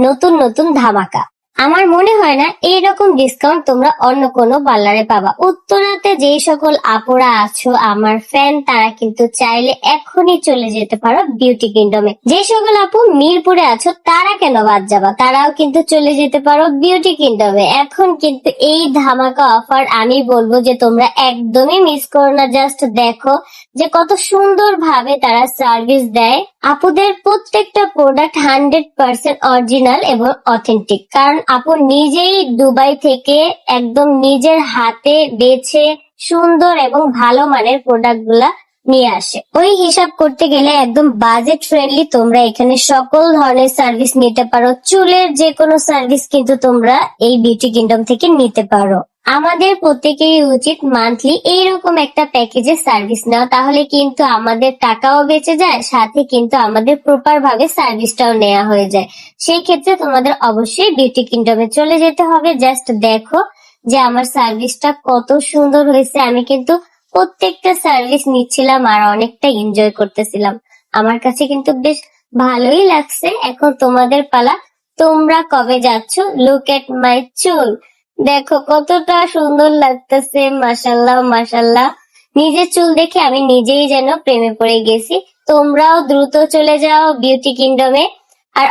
নতুন নতুন ধামাকা। আমার মনে হয় না এইরকম ডিসকাউন্ট তোমরা অন্য কোনো পার্লারে পাবা। উত্তরাতে যেই সকল আপুরা আছো আমার ফ্যান, তারা কিন্তু চাইলে এখনই চলে যেতে পারো বিউটি কিংডমে। যে সকল আপু মিরপুরে আছো তারা কেন বাদ যাবা, তারাও কিন্তু চলে যেতে পারো বিউটি কিংডমে। এখন কিন্তু এই ধামাকা অফার আমি বলবো যে তোমরা একদমই মিস করো না। জাস্ট দেখো যে কত সুন্দর ভাবে তারা সার্ভিস দেয়। আপুদের প্রত্যেকটা প্রোডাক্ট 100% অরিজিনাল এবং অথেন্টিক, কারণ আপু নিজেই দুবাই থেকে একদম নিজের হাতে বেছে সুন্দর এবং ভালো মানের প্রোডাক্ট গুলা নিয়ে আসে। ওই হিসাব করতে গেলে একদম বাজেট ফ্রেন্ডলি তোমরা এখানে সকল ধরনের সার্ভিস নিতে পারো। চুলের যে কোনো সার্ভিস কিন্তু তোমরা এই বিউটি কিংডম থেকে নিতে পারো। আমাদের প্রত্যেকেরই উচিত মান্থলি এইরকম একটা প্যাকেজে সার্ভিস নেওয়া, তাহলে কিন্তু আমাদের টাকাও বেঁচে যায়, সাথে কিন্তু আমাদের প্রপার ভাবে সার্ভিসটাও নেওয়া হয়ে যায়। সেই ক্ষেত্রে তোমাদের অবশ্যই বিউটি কিংডমে চলে যেতে হবে। জাস্ট দেখো যে আমার সার্ভিসটা কত সুন্দর হয়েছে। আমি কিন্তু প্রত্যেকটা সার্ভিস নিচ্ছিলাম আর অনেকটা এনজয় করতেছিলাম। আমার কাছে কিন্তু বেশ ভালোই লাগছে। এখন তোমাদের পালা, তোমরা কবে যাচ্ছ? লুক এট মাই চুল, দেখো কতটা সুন্দর লাগতেছে। মাশাল্লাহ মাশাল্লাহ, নিজের চুল দেখে আমি নিজেই যেন প্রেমে পড়ে গেছি। তোমরাও দ্রুত চলে যাও বিউটি কিংডমে। আর